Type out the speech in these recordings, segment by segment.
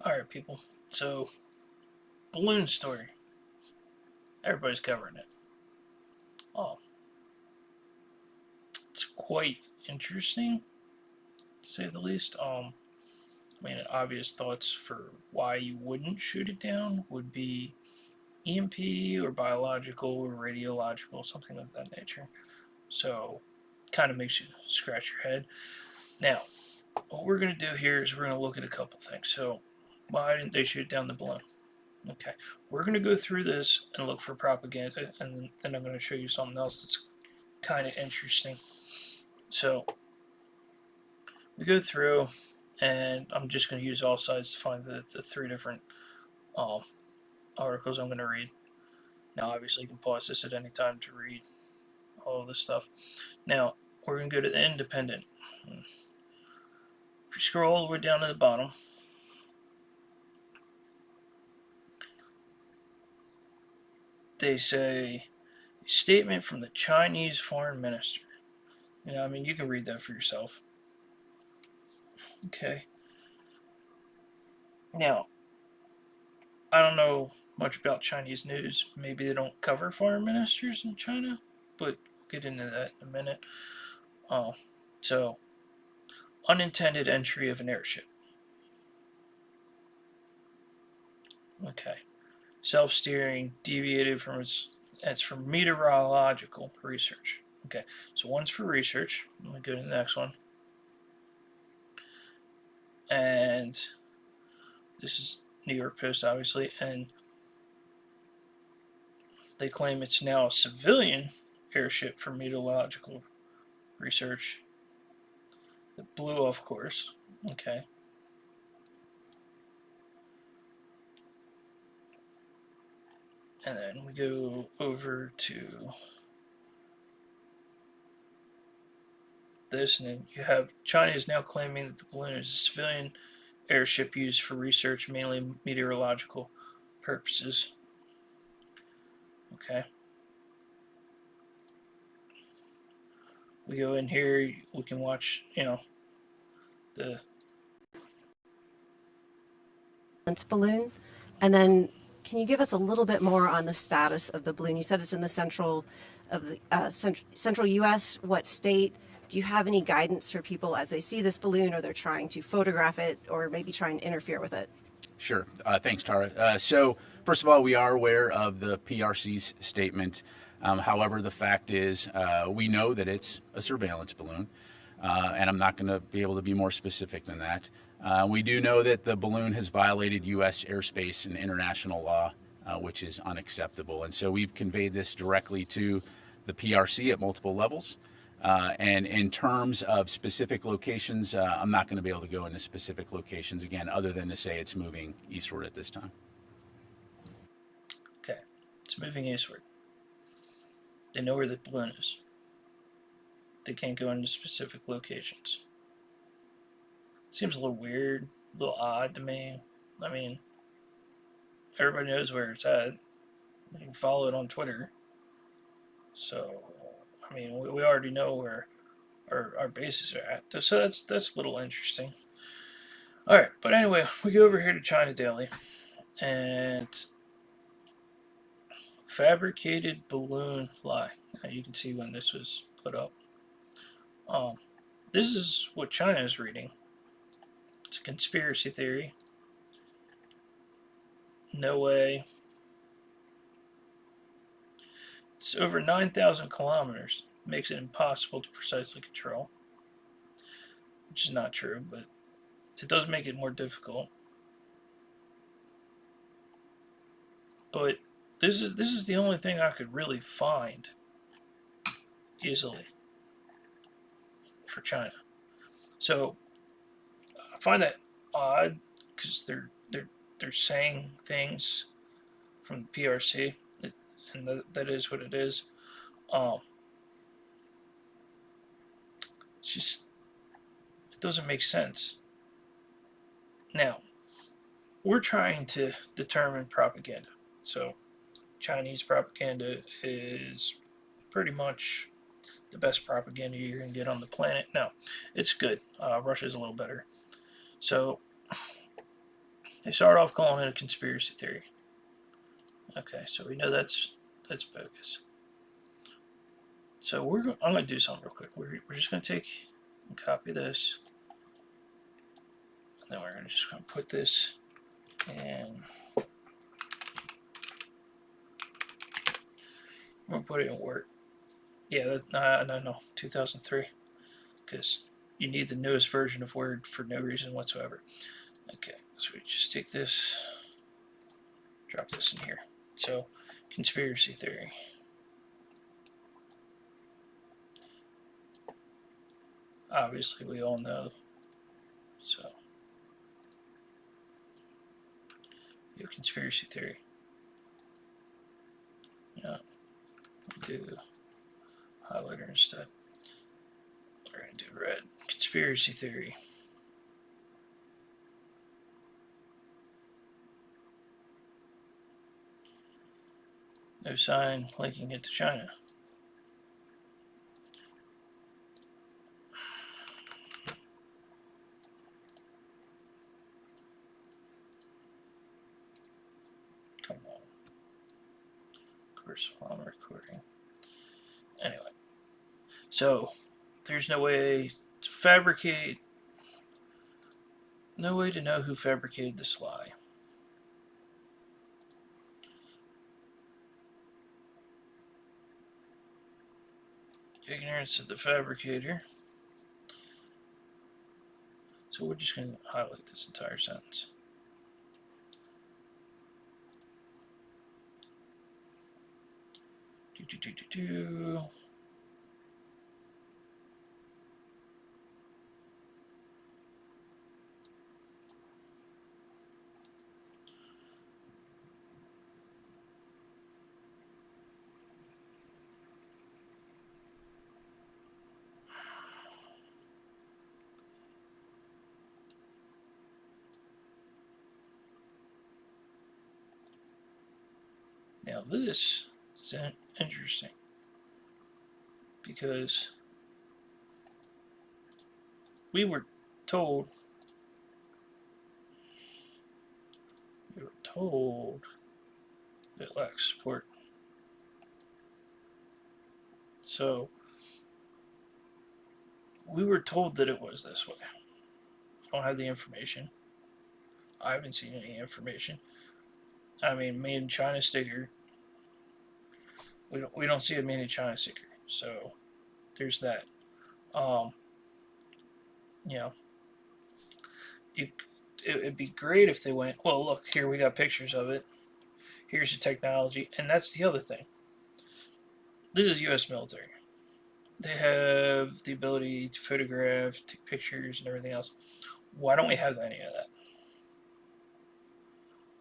Alright, people. So, balloon story. Everybody's covering it. Oh, it's quite interesting, to say the least. Obvious thoughts for why you wouldn't shoot it down would be EMP or biological or radiological, something of that nature. So, kind of makes you scratch your head. Now, what we're going to do here is we're going to look at a couple things. So, why didn't they shoot down the balloon? Okay, we're going to go through this and look for propaganda, and then I'm going to show you something else that's kind of interesting. So, we go through, and I'm just going to use all sides to find the three different articles I'm going to read. Now, obviously, you can pause this at any time to read all of this stuff. Now, we're going to go to the independent. If you scroll all the way down to the bottom, they say, a statement from the Chinese foreign minister. You can read that for yourself. Okay. Now, I don't know much about Chinese news. Maybe they don't cover foreign ministers in China, but we'll get into that in a minute. So, unintended entry of an airship. Okay. Self-steering, deviated from it's for meteorological research. Okay, so one's for research. Let me go to the next one. And this is New York Post, obviously, and they claim it's now a civilian airship for meteorological research that blew off course. Okay. And then we go over to this, and then you have China is now claiming that the balloon is a civilian airship used for research, mainly meteorological purposes. Okay. We go in here, we can watch, the balloon. And then can you give us a little bit more on the status of the balloon? You said it's in the central U.S. What state? Do you have any guidance for people as they see this balloon, or they're trying to photograph it, or maybe try and interfere with it? Sure. Thanks, Tara. So, first of all, we are aware of the PRC's statement. However, the fact is, we know that it's a surveillance balloon, and I'm not going to be able to be more specific than that. We do know that the balloon has violated U.S. airspace and international law, which is unacceptable. And so we've conveyed this directly to the PRC at multiple levels. And in terms of specific locations, I'm not going to be able to go into specific locations again, other than to say it's moving eastward at this time. Okay, it's moving eastward. They know where the balloon is. They can't go into specific locations. Seems a little weird, a little odd to me. Everybody knows where it's at. You can follow it on Twitter. So, we already know where our bases are at. So that's a little interesting. All right, but anyway, we go over here to China Daily, and fabricated balloon lie. Now you can see when this was put up. This is what China is reading. It's a conspiracy theory. No way. It's over 9,000 kilometers. Makes it impossible to precisely control. Which is not true, but it does make it more difficult. But this is the only thing I could really find easily for China. So I find that odd because they're saying things from the PRC, and that is what it is. It doesn't make sense. Now, we're trying to determine propaganda. So, Chinese propaganda is pretty much the best propaganda you're going to get on the planet. No, it's good. Russia's a little better. So, They start off calling it a conspiracy theory. Okay, so we know that's bogus. So I'm going to do something real quick. We're just going to take and copy this, and then we're just going to put this in. I'm going to put it in Word. Yeah, no, 2003, because you need the newest version of Word for no reason whatsoever. Okay, so we just take this, drop this in here. So, conspiracy theory. Obviously, we all know. So, you have conspiracy theory. Yeah, we do highlighter instead. We're going to do red. Conspiracy theory. No sign linking it to China. Come on. Of course, while I'm recording. Anyway. So, there's no way to fabricate, no way to know who fabricated this lie. Ignorance of the fabricator. So we're just going to highlight this entire sentence. Do. Now this is interesting because we were told it lacks support. So we were told that it was this way. I don't have the information. I haven't seen any information. I mean, made in China sticker. We don't see a made in China sticker. So there's that. You know, it'd be great if they went, well, look, here we got pictures of it. Here's the technology. And that's the other thing. This is U.S. military. They have the ability to photograph, take pictures, and everything else. Why don't we have any of that?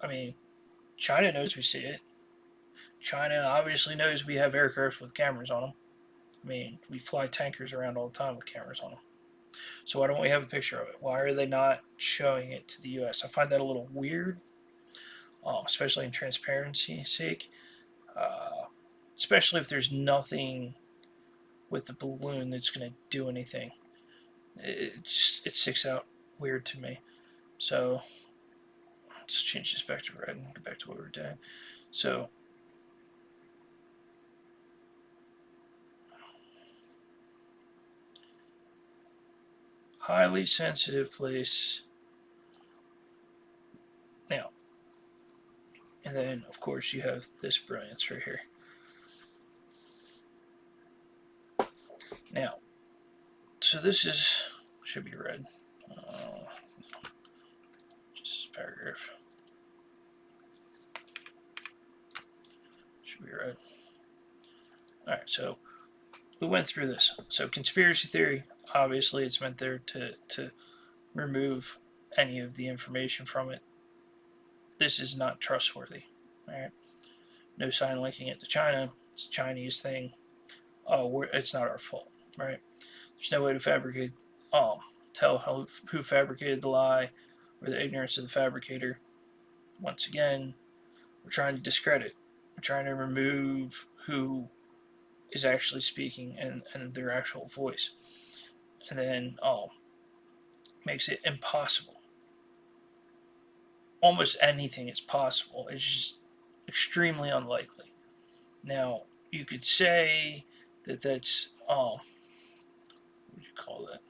I mean, China knows we see it. China obviously knows we have aircraft with cameras on them. I mean, we fly tankers around all the time with cameras on them. So why don't we have a picture of it? Why are they not showing it to the U.S.? I find that a little weird, especially in transparency's sake. Especially if there's nothing with the balloon that's going to do anything. It sticks out weird to me. So let's change this back to red and go back to what we were doing. So highly sensitive place. Now, and then of course you have this brilliance right here. Now, so this should be red. Just paragraph. Should be red. All right, so we went through this. So conspiracy theory, obviously, it's meant there to remove any of the information from it. This is not trustworthy. All right, no sign linking it to China. It's a Chinese thing. Oh, it's not our fault, right? There's no way to fabricate, tell who fabricated the lie or the ignorance of the fabricator. Once again, we're trying to discredit. We're trying to remove who is actually speaking and their actual voice. And then, makes it impossible almost anything is possible. It's just extremely unlikely. Now, you could say that that's what would you call that?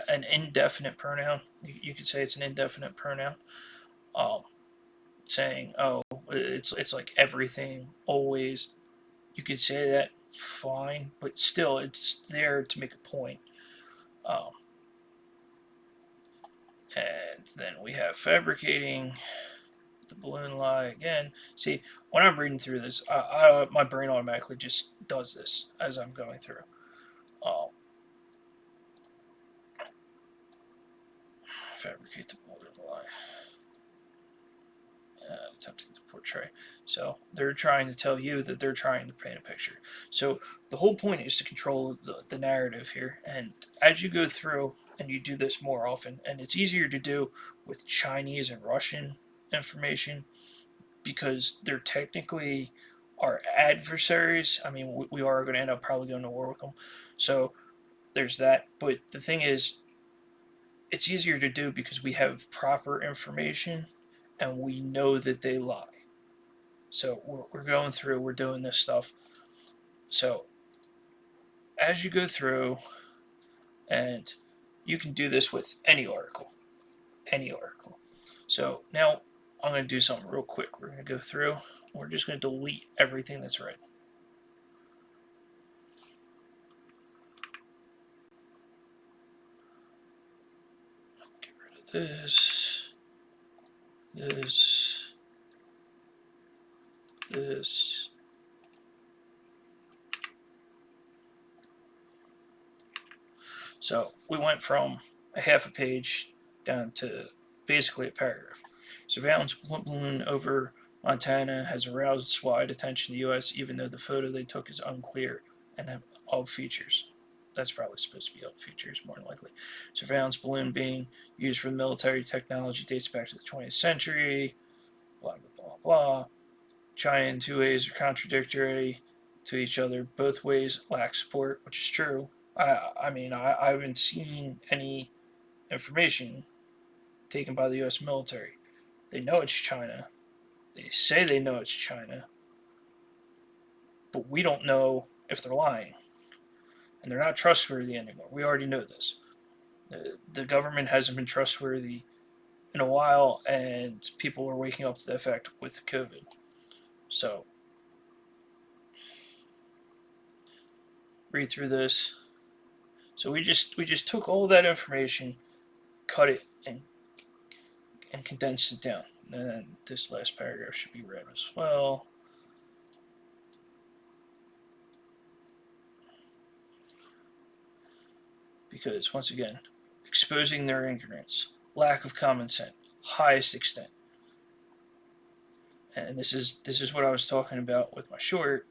An indefinite pronoun. You could say it's an indefinite pronoun. Um, saying, oh, it's like everything, always. You could say that, fine, but still, it's there to make a point. Um, and then we have fabricating the balloon lie again. See, when I'm reading through this, my brain automatically just does this as I'm going through. Um, fabricate the balloon lie. Attempting to portray. So they're trying to tell you that they're trying to paint a picture. So the whole point is to control the narrative here. And as you go through and you do this more often, and it's easier to do with Chinese and Russian information because they're technically our adversaries. I mean, we are going to end up probably going to war with them. So there's that. But the thing is, it's easier to do because we have proper information and we know that they lie. So we're going through, we're doing this stuff. So as you go through, and you can do this with any article, any article. So now I'm going to do something real quick. We're going to go through, we're just going to delete everything that's red. Get rid of this, this, this. So we went from a half a page down to basically a paragraph. Surveillance balloon over Montana has aroused wide attention in the U.S., even though the photo they took is unclear and have all features. That's probably supposed to be all features, more than likely. Surveillance balloon being used for military technology dates back to the 20th century. Blah, blah, blah, blah. China in two ways are contradictory to each other. Both ways lack support, which is true. I mean, I haven't seen any information taken by the U.S. military. They know it's China. They say they know it's China. But we don't know if they're lying. And they're not trustworthy anymore. We already know this. The government hasn't been trustworthy in a while, and people are waking up to the fact with COVID. So, read through this. So we just took all that information, cut it, and condensed it down. And then this last paragraph should be read as well. Because once again, exposing their ignorance, lack of common sense, highest extent. And this is what I was talking about with my short.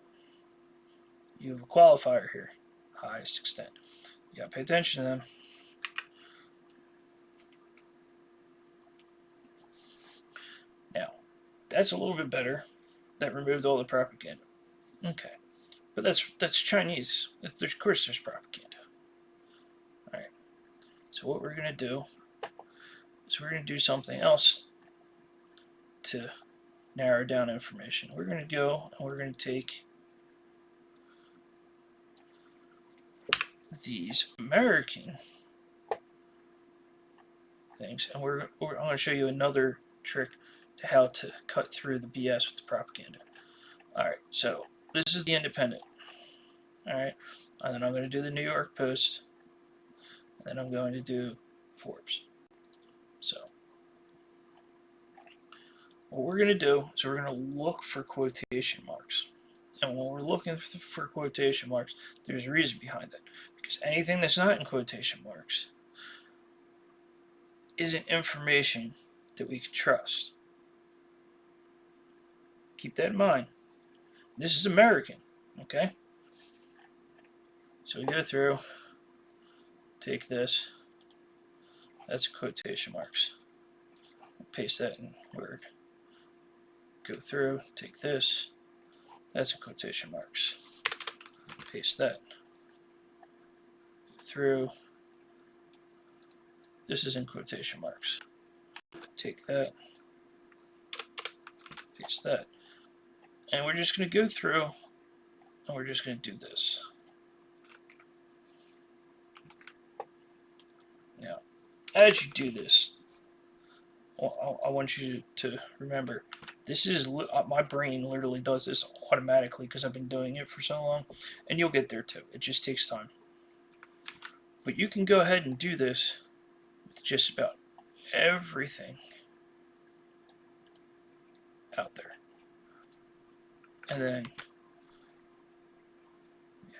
You have a qualifier here, highest extent. You gotta pay attention to them. Now, that's a little bit better. That removed all the propaganda. Okay, but that's Chinese. Of course, there's propaganda. All right. So what we're gonna do is we're gonna do something else to narrow down information. We're gonna go and we're gonna take these American things, and I'm going to show you another trick to how to cut through the BS with the propaganda. All right, so this is the Independent. All right, and then I'm going to do the New York Post, and then I'm going to do Forbes. So what we're going to do is we're going to look for quotation marks. And when we're looking for quotation marks, there's a reason behind that. Because anything that's not in quotation marks isn't information that we can trust. Keep that in mind. This is American, okay? So we go through, take this, that's quotation marks. Paste that in Word. Go through, take this, that's in quotation marks. Paste that. Go through, this is in quotation marks. take that, paste that. And we're just going to go through and we're just going to do this. Now, as you do this, I want you to remember, this is my brain literally does this automatically because I've been doing it for so long, and you'll get there too. It just takes time. But you can go ahead and do this with just about everything out there. And then we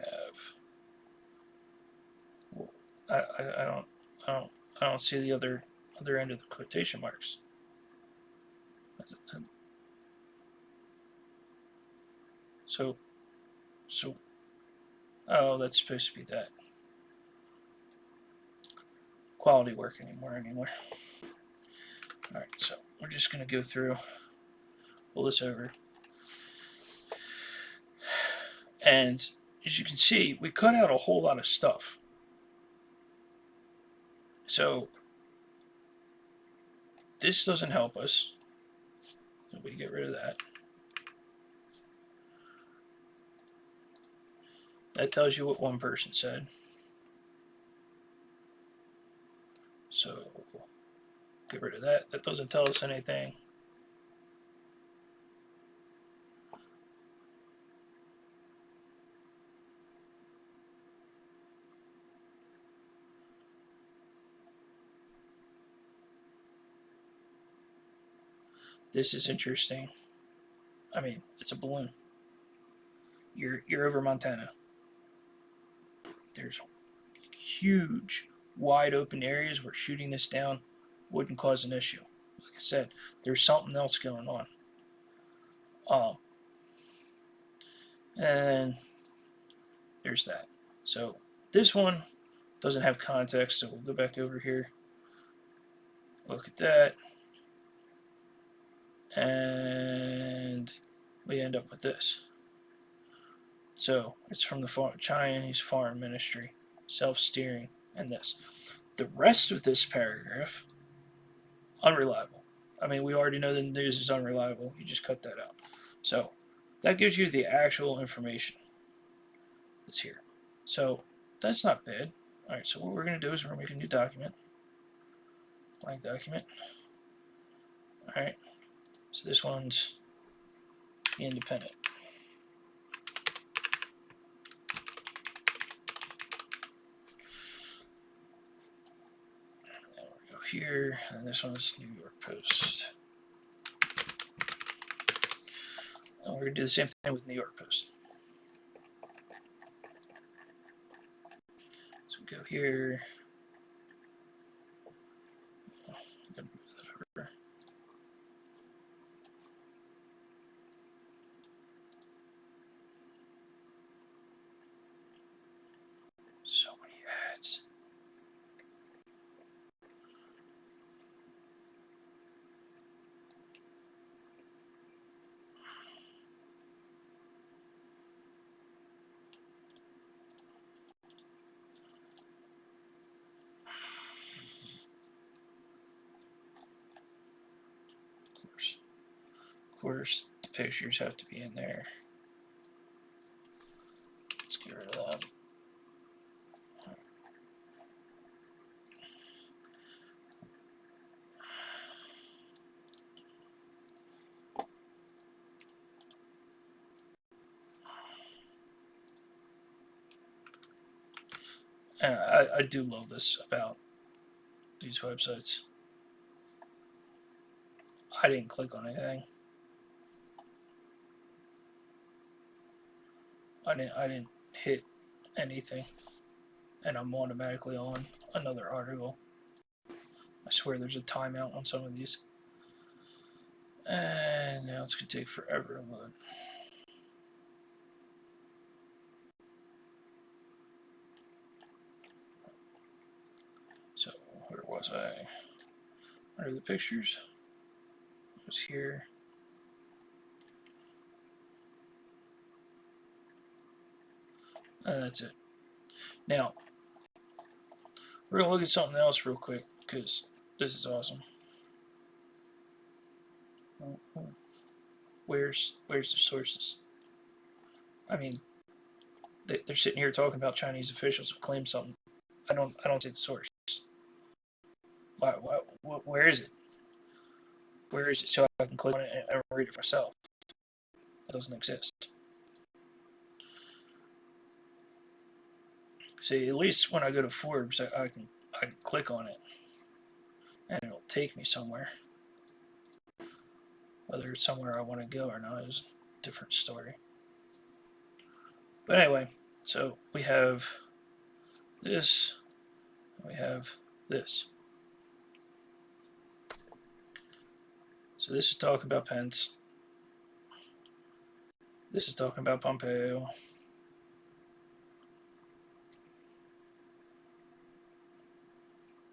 have, I don't see the other end of the quotation marks. So, oh, that's supposed to be that. Quality work anymore. All right, so we're just going to go through, pull this over. And as you can see, we cut out a whole lot of stuff. So this doesn't help us. So we get rid of that. That tells you what one person said. So get rid of that. That doesn't tell us anything. This is interesting. I mean, it's a balloon. You're over Montana. There's huge, wide open areas where shooting this down wouldn't cause an issue. Like I said, there's something else going on. And there's that. So this one doesn't have context, so we'll go back over here. Look at that. And we end up with this. So it's from the Chinese Foreign Ministry, self-steering, and this. The rest of this paragraph, unreliable. I mean, we already know the news is unreliable. You just cut that out. So that gives you the actual information that's here. So that's not bad. All right, so what we're going to do is we're going to make a new document. Blank document. All right, so this one's independent. Then we'll go here, and this one's New York Post. And we're going to do the same thing with New York Post. So we go here. I'm going to move that over. So many ads. Of course, the pictures have to be in there. Let's get rid of that. And I do love this about these websites. I didn't click on anything. I didn't hit anything, and I'm automatically on another article. I swear there's a timeout on some of these. And now it's going to take forever to load. So, where was I? Under the pictures. It was here. And that's it. Now, we're going to look at something else real quick, because this is awesome. Where's the sources? I mean, they're sitting here talking about Chinese officials have claimed something. I don't see the source. Where is it? Where is it so I can click on it and read it for myself? It doesn't exist. See, at least when I go to Forbes, I can click on it and it'll take me somewhere. Whether it's somewhere I want to go or not is a different story. But anyway, so we have this, we have this. So this is talking about Pence. This is talking about Pompeo.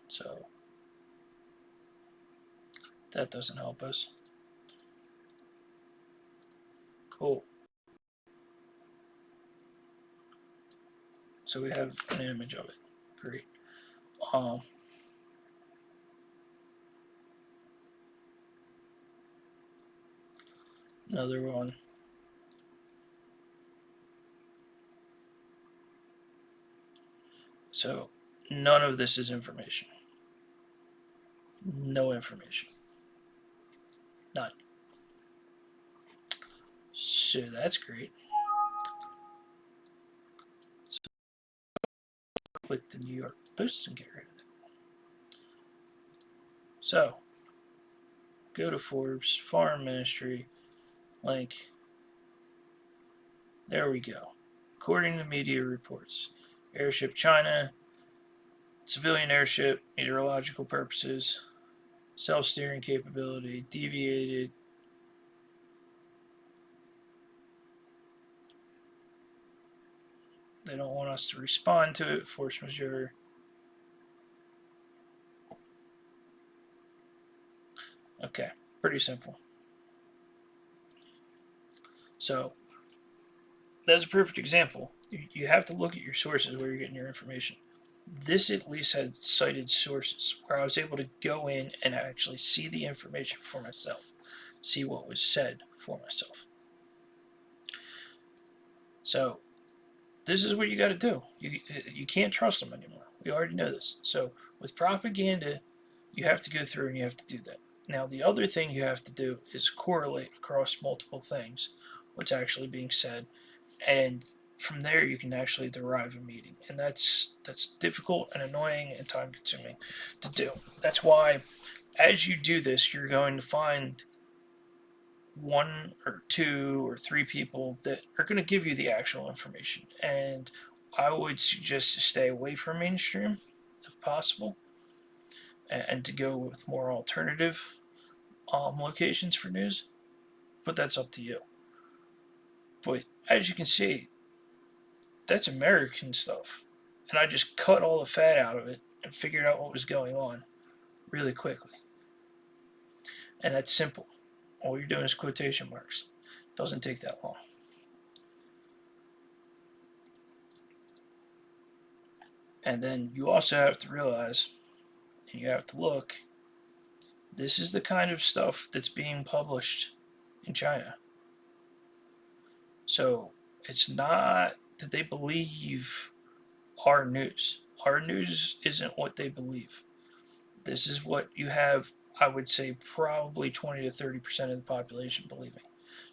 So that doesn't help us. Cool. So we have an image of it. Great. Another one. So none of this is information. No information. None. So that's great. So click the New York Post and get rid of it. So go to Forbes, Foreign Ministry, link. There we go. According to media reports, airship China, civilian airship, meteorological purposes, self-steering capability, deviated. They don't want us to respond to it, force majeure. Okay, pretty simple. So that's a perfect example. You have to look at your sources where you're getting your information. This at least had cited sources where I was able to go in and actually see the information for myself, see what was said for myself. So this is what you got to do. You can't trust them anymore. We already know this. So with propaganda, you have to go through and you have to do that. Now the other thing you have to do is correlate across multiple things what's actually being said, and from there you can actually derive a meaning, and that's difficult and annoying and time consuming to do. That's why as you do this you're going to find one or two or three people that are going to give you the actual information, and I would suggest to stay away from mainstream if possible, and to go with more alternative locations for news, but that's up to you. But as you can see, that's American stuff. And I just cut all the fat out of it and figured out what was going on really quickly. And that's simple. All you're doing is quotation marks. It doesn't take that long. And then you also have to realize, and you have to look, this is the kind of stuff that's being published in China. So it's not that they believe our news. Our news isn't what they believe. This is what you have, I would say, probably 20 to 30% of the population believing.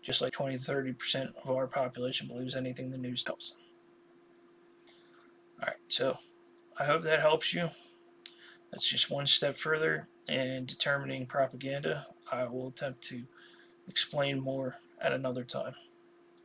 Just like 20 to 30% of our population believes anything the news tells them. All right, so I hope that helps you. That's just one step further in determining propaganda. I will attempt to explain more at another time.